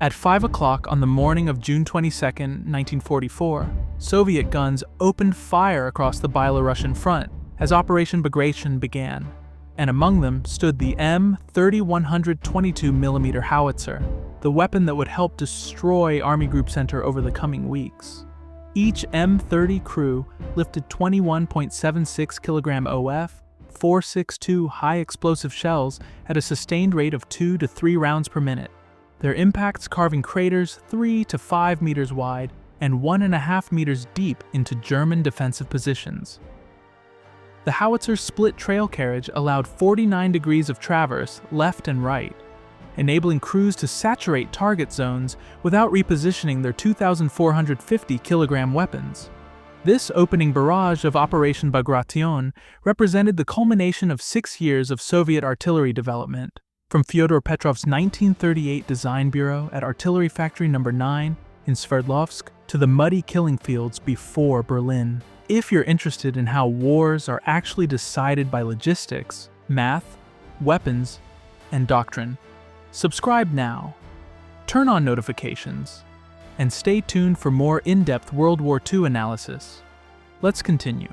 At 5 o'clock on the morning of June 22, 1944, Soviet guns opened fire across the Belarusian front as Operation Bagration began, and among them stood the M-30 122mm Howitzer, the weapon that would help destroy Army Group Center over the coming weeks. Each M-30 crew lifted 21.76 kilogram OF, 4.62 high-explosive shells at a sustained rate of 2 to 3 rounds per minute, their impacts carving craters 3 to 5 meters wide and 1.5 meters deep into German defensive positions. The howitzer's split trail carriage allowed 49 degrees of traverse left and right, enabling crews to saturate target zones without repositioning their 2,450 kilogram weapons. This opening barrage of Operation Bagration represented the culmination of 6 years of Soviet artillery development, from Fyodor Petrov's 1938 Design Bureau at Artillery Factory No. 9 in Sverdlovsk to the muddy killing fields before Berlin. If you're interested in how wars are actually decided by logistics, math, weapons, and doctrine, subscribe now, turn on notifications, and stay tuned for more in-depth World War II analysis. Let's continue.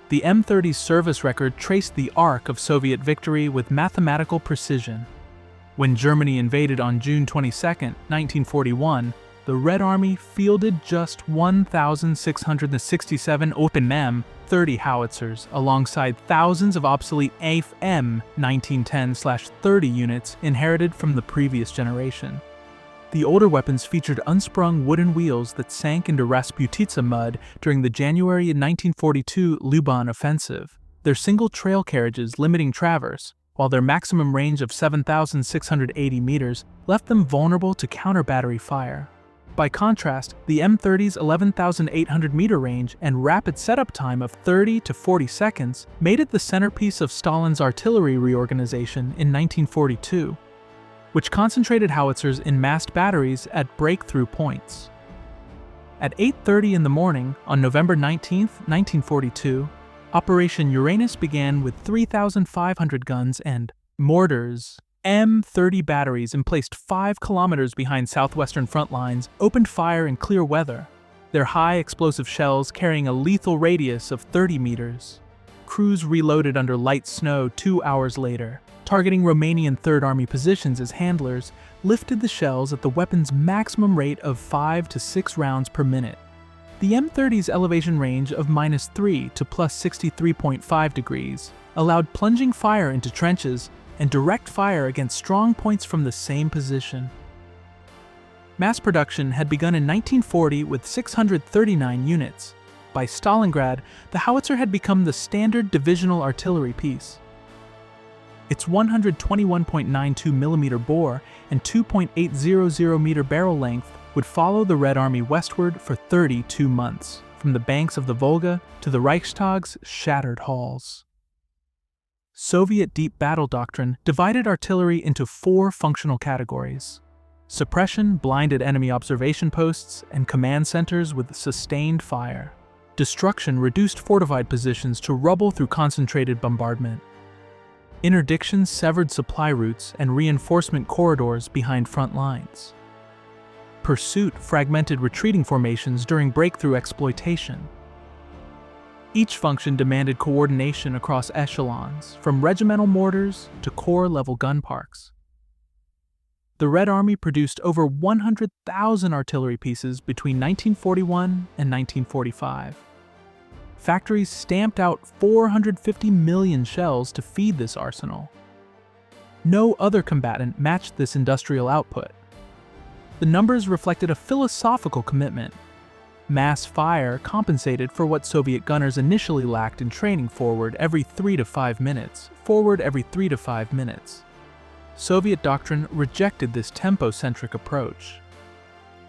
The M-30's service record traced the arc of Soviet victory with mathematical precision. When Germany invaded on June 22, 1941, the Red Army fielded just 1,667 open M-30 howitzers alongside thousands of obsolete AIF M1910/30 units inherited from the previous generation. The older weapons featured unsprung wooden wheels that sank into Rasputitsa mud during the January 1942 Luban offensive, their single trail carriages limiting traverse, while their maximum range of 7,680 meters left them vulnerable to counter-battery fire. By contrast, the M-30's 11,800-meter range and rapid setup time of 30 to 40 seconds made it the centerpiece of Stalin's artillery reorganization in 1942. Which concentrated howitzers in massed batteries at breakthrough points. At 8:30 in the morning on November 19, 1942, Operation Uranus began with 3,500 guns and mortars. M-30 batteries emplaced 5 kilometers behind southwestern front lines opened fire in clear weather, their high explosive shells carrying a lethal radius of 30 meters. Crews reloaded under light snow 2 hours later, targeting Romanian Third Army positions as handlers lifted the shells at the weapon's maximum rate of 5 to 6 rounds per minute. The M-30's elevation range of -3 to +63.5 degrees allowed plunging fire into trenches and direct fire against strong points from the same position. Mass production had begun in 1940 with 639 units. By Stalingrad, the howitzer had become the standard divisional artillery piece. Its 121.92mm bore and 2.800-meter barrel length would follow the Red Army westward for 32 months, from the banks of the Volga to the Reichstag's shattered halls. Soviet deep battle doctrine divided artillery into 4 functional categories. Suppression blinded enemy observation posts and command centers with sustained fire. Destruction reduced fortified positions to rubble through concentrated bombardment. Interdiction severed supply routes and reinforcement corridors behind front lines. Pursuit fragmented retreating formations during breakthrough exploitation. Each function demanded coordination across echelons, from regimental mortars to corps-level gun parks. The Red Army produced over 100,000 artillery pieces between 1941 and 1945. Factories stamped out 450 million shells to feed this arsenal. No other combatant matched this industrial output. The numbers reflected a philosophical commitment. Mass fire compensated for what Soviet gunners initially lacked in training forward every 3 to 5 minutes. Soviet doctrine rejected this tempo-centric approach.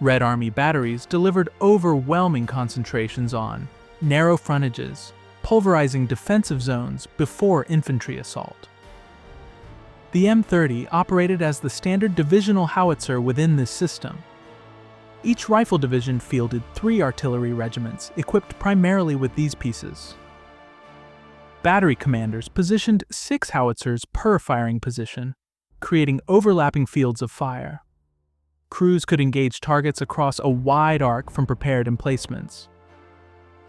Red Army batteries delivered overwhelming concentrations on narrow frontages, pulverizing defensive zones before infantry assault. The M-30 operated as the standard divisional howitzer within this system. Each rifle division fielded 3 artillery regiments equipped primarily with these pieces. Battery commanders positioned 6 howitzers per firing position, creating overlapping fields of fire. crews could engage targets across a wide arc from prepared emplacements.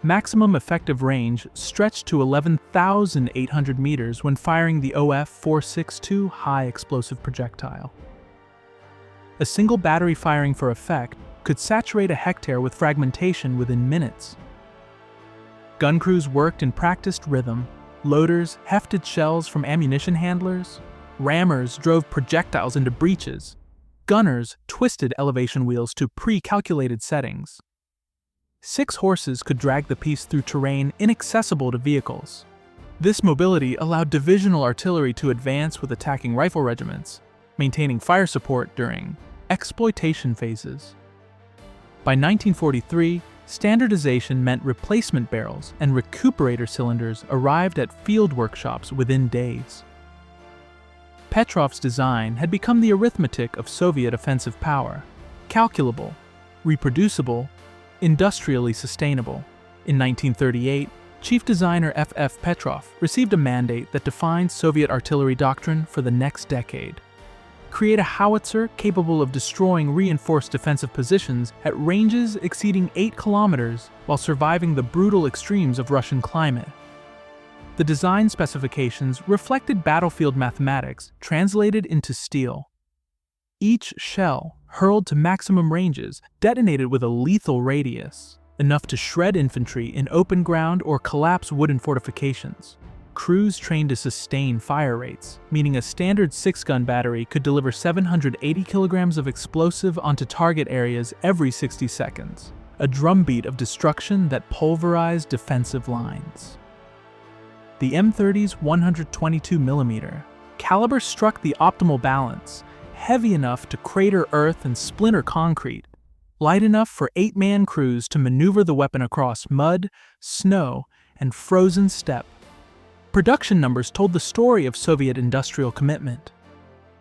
Maximum effective range stretched to 11,800 meters when firing the OF-462 high-explosive projectile. A single battery firing for effect could saturate a hectare with fragmentation within minutes. Gun crews worked in practiced rhythm. Loaders hefted shells from ammunition handlers. Rammers drove projectiles into breaches. Gunners twisted elevation wheels to pre-calculated settings. 6 horses could drag the piece through terrain inaccessible to vehicles. This mobility allowed divisional artillery to advance with attacking rifle regiments, maintaining fire support during exploitation phases. By 1943, standardization meant replacement barrels and recuperator cylinders arrived at field workshops within days. Petrov's design had become the arithmetic of Soviet offensive power: calculable, reproducible, industrially sustainable. In 1938, Chief Designer F.F. Petrov received a mandate that defined Soviet artillery doctrine for the next decade. Create a howitzer capable of destroying reinforced defensive positions at ranges exceeding 8 kilometers while surviving the brutal extremes of Russian climate. The design specifications reflected battlefield mathematics translated into steel. Each shell, hurled to maximum ranges, detonated with a lethal radius, enough to shred infantry in open ground or collapse wooden fortifications. Crews trained to sustain fire rates, meaning a standard 6-gun battery could deliver 780 kilograms of explosive onto target areas every 60 seconds, a drumbeat of destruction that pulverized defensive lines. The M-30's 122mm caliber struck the optimal balance, heavy enough to crater earth and splinter concrete, light enough for 8-man crews to maneuver the weapon across mud, snow, and frozen steppe. Production numbers told the story of Soviet industrial commitment.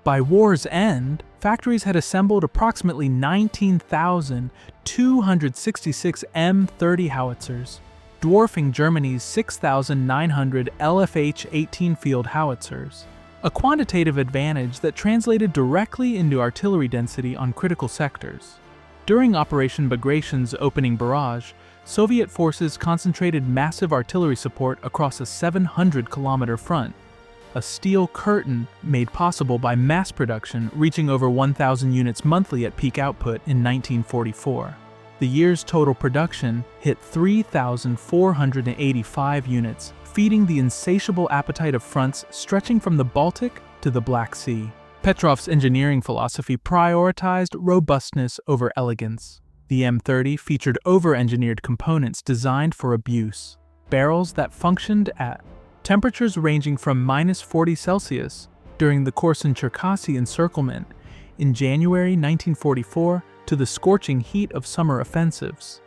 By war's end, factories had assembled approximately 19,266 M-30 howitzers, dwarfing Germany's 6,900 LFH-18 field howitzers, a quantitative advantage that translated directly into artillery density on critical sectors. During Operation Bagration's opening barrage, Soviet forces concentrated massive artillery support across a 700-kilometer front, a steel curtain made possible by mass production reaching over 1,000 units monthly at peak output in 1944. The year's total production hit 3,485 units, feeding the insatiable appetite of fronts stretching from the Baltic to the Black Sea. Petrov's engineering philosophy prioritized robustness over elegance. The M-30 featured over-engineered components designed for abuse, barrels that functioned at temperatures ranging from -40 Celsius during the Korsun-Cherkasy encirclement in January 1944 to the scorching heat of summer offensives.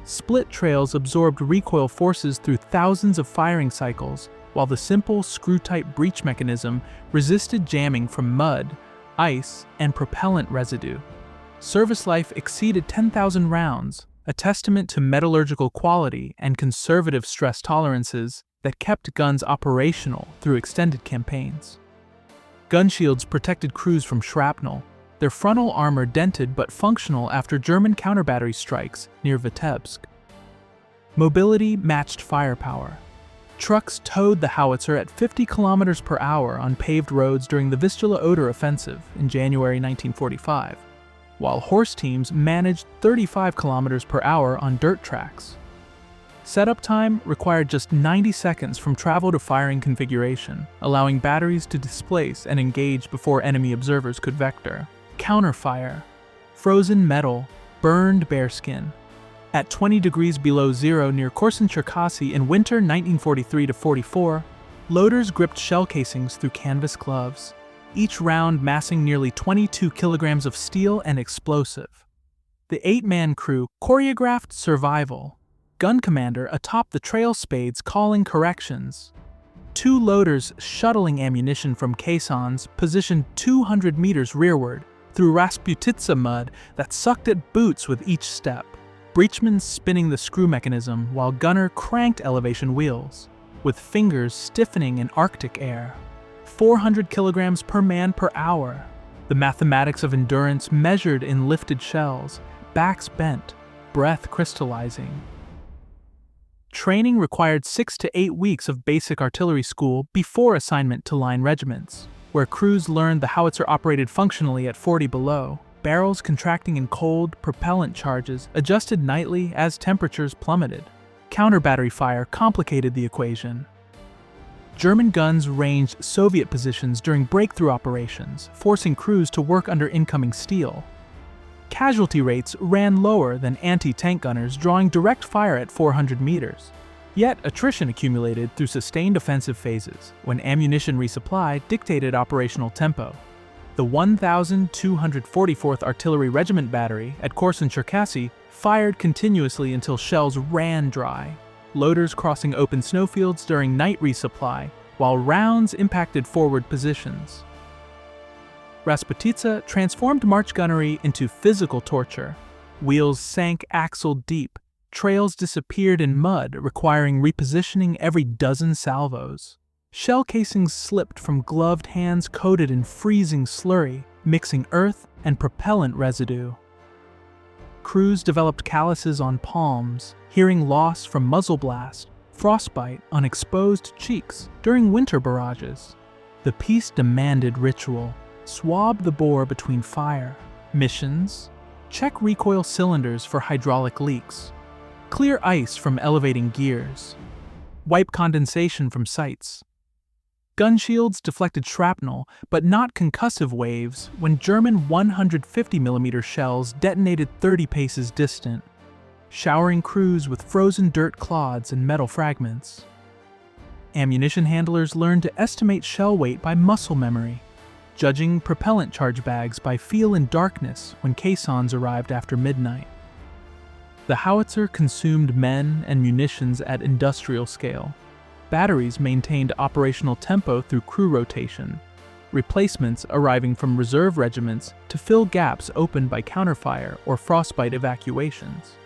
Split trails absorbed recoil forces through thousands of firing cycles, while the simple screw-type breech mechanism resisted jamming from mud, ice, and propellant residue. Service life exceeded 10,000 rounds, a testament to metallurgical quality and conservative stress tolerances that kept guns operational through extended campaigns. Gun shields protected crews from shrapnel, their frontal armor dented but functional after German counter-battery strikes near Vitebsk. Mobility matched firepower. Trucks towed the howitzer at 50 kilometers per hour on paved roads during the Vistula-Oder offensive in January 1945, while horse teams managed 35 kilometers per hour on dirt tracks. Setup time required just 90 seconds from travel to firing configuration, allowing batteries to displace and engage before enemy observers could vector. Counterfire. Frozen metal, burned bearskin. At 20 degrees below zero near Korsun-Cherkasy in winter 1943-44, loaders gripped shell casings through canvas gloves, each round massing nearly 22 kilograms of steel and explosive. The 8-man crew choreographed survival, gun commander atop the trail spades calling corrections. 2 loaders shuttling ammunition from caissons positioned 200 meters rearward through Rasputitsa mud that sucked at boots with each step. Breechman spinning the screw mechanism while gunner cranked elevation wheels, with fingers stiffening in Arctic air. 400 kilograms per man per hour. The mathematics of endurance measured in lifted shells, backs bent, breath crystallizing. Training required 6 to 8 weeks of basic artillery school before assignment to line regiments, where crews learned the howitzer operated functionally at 40 below, barrels contracting in cold, propellant charges adjusted nightly as temperatures plummeted. Counter-battery fire complicated the equation. German guns ranged Soviet positions during breakthrough operations, forcing crews to work under incoming steel. Casualty rates ran lower than anti-tank gunners drawing direct fire at 400 meters. Yet attrition accumulated through sustained offensive phases, when ammunition resupply dictated operational tempo. The 1,244th Artillery Regiment Battery at Korsun-Cherkasy fired continuously until shells ran dry, loaders crossing open snowfields during night resupply, while rounds impacted forward positions. Rasputitsa transformed march gunnery into physical torture. Wheels sank axle deep, trails disappeared in mud, requiring repositioning every dozen salvos. Shell casings slipped from gloved hands coated in freezing slurry, mixing earth and propellant residue. Crews developed calluses on palms, hearing loss from muzzle blast, frostbite on exposed cheeks during winter barrages. The piece demanded ritual. Swab the bore between fire. Missions: check recoil cylinders for hydraulic leaks. Clear ice from elevating gears. Wipe condensation from sights. Gun shields deflected shrapnel, but not concussive waves, when German 150mm shells detonated 30 paces distant, showering crews with frozen dirt clods and metal fragments. Ammunition handlers learned to estimate shell weight by muscle memory, judging propellant charge bags by feel in darkness when caissons arrived after midnight. The howitzer consumed men and munitions at industrial scale. Batteries maintained operational tempo through crew rotation, replacements arriving from reserve regiments to fill gaps opened by counterfire or frostbite evacuations.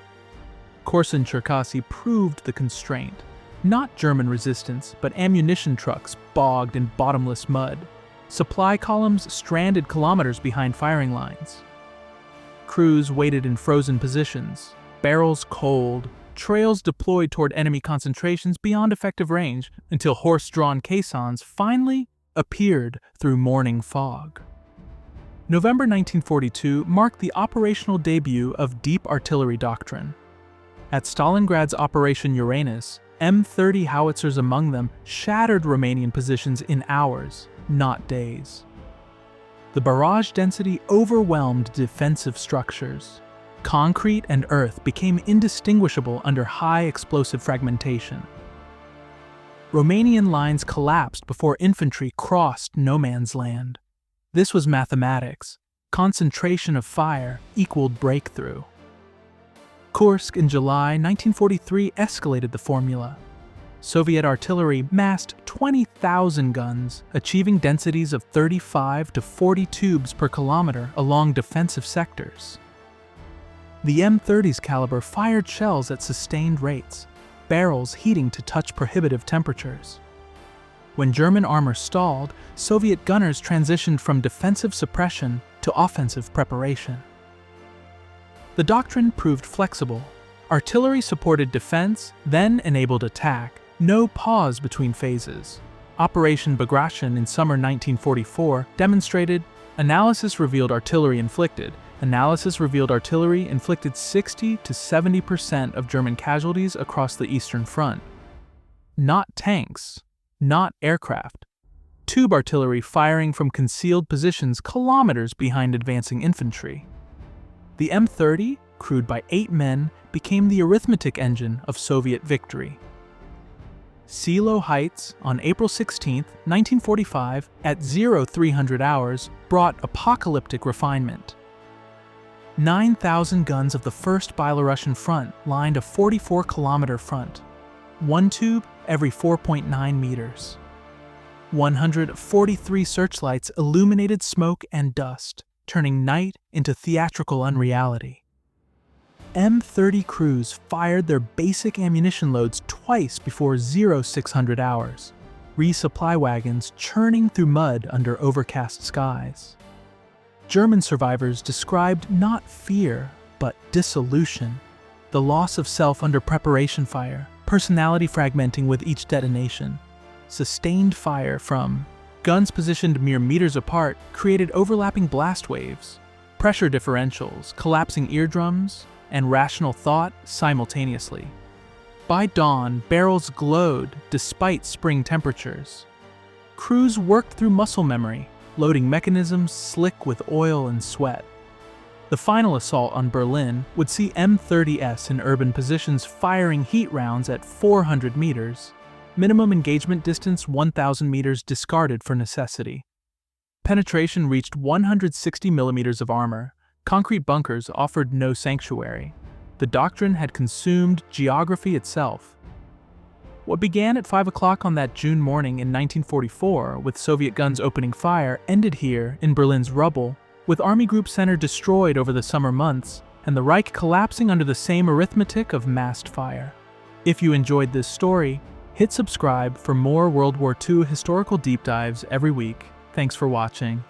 Korsun-Cherkasy proved the constraint, not German resistance, but ammunition trucks bogged in bottomless mud, supply columns stranded kilometers behind firing lines. Crews waited in frozen positions, barrels cold, trails deployed toward enemy concentrations beyond effective range, until horse-drawn caissons finally appeared through morning fog. November 1942 marked the operational debut of deep artillery doctrine. At Stalingrad's Operation Uranus, M-30 howitzers among them shattered Romanian positions in hours, not days. The barrage density overwhelmed defensive structures. Concrete and earth became indistinguishable under high explosive fragmentation. Romanian lines collapsed before infantry crossed no man's land. This was mathematics. Concentration of fire equaled breakthrough. Kursk in July 1943 escalated the formula. Soviet artillery massed 20,000 guns, achieving densities of 35 to 40 tubes per kilometer along defensive sectors. The M-30's caliber fired shells at sustained rates, barrels heating to touch prohibitive temperatures. When German armor stalled, Soviet gunners transitioned from defensive suppression to offensive preparation. The doctrine proved flexible. Artillery supported defense, then enabled attack, no pause between phases. Operation Bagration in summer 1944 demonstrated analysis revealed artillery inflicted. Analysis revealed artillery inflicted 60 to 70% of German casualties across the Eastern Front. Not tanks, not aircraft. Tube artillery firing from concealed positions kilometers behind advancing infantry. The M-30, crewed by 8 men, became the arithmetic engine of Soviet victory. Silo Heights, on April 16, 1945, at 0300 hours, brought apocalyptic refinement. 9,000 guns of the 1st Belarusian front lined a 44-kilometer front, one tube every 4.9 meters. 143 searchlights illuminated smoke and dust, turning night into theatrical unreality. M-30 crews fired their basic ammunition loads twice before 0600 hours, resupply wagons churning through mud under overcast skies. German survivors described not fear, but dissolution, the loss of self under preparation fire, personality fragmenting with each detonation. Sustained fire from guns positioned mere meters apart created overlapping blast waves, pressure differentials, collapsing eardrums, and rational thought simultaneously. By dawn, barrels glowed despite spring temperatures. Crews worked through muscle memory, loading mechanisms slick with oil and sweat. The final assault on Berlin would see M-30s in urban positions firing heat rounds at 400 meters, minimum engagement distance 1,000 meters discarded for necessity. Penetration reached 160 millimeters of armor. Concrete bunkers offered no sanctuary. The Doctrine had consumed geography itself. What began at 5 o'clock on that June morning in 1944, with Soviet guns opening fire, ended here in Berlin's rubble, with Army Group Center destroyed over the summer months, and the Reich collapsing under the same arithmetic of massed fire. If you enjoyed this story, hit subscribe for more World War II historical deep dives every week. Thanks for watching.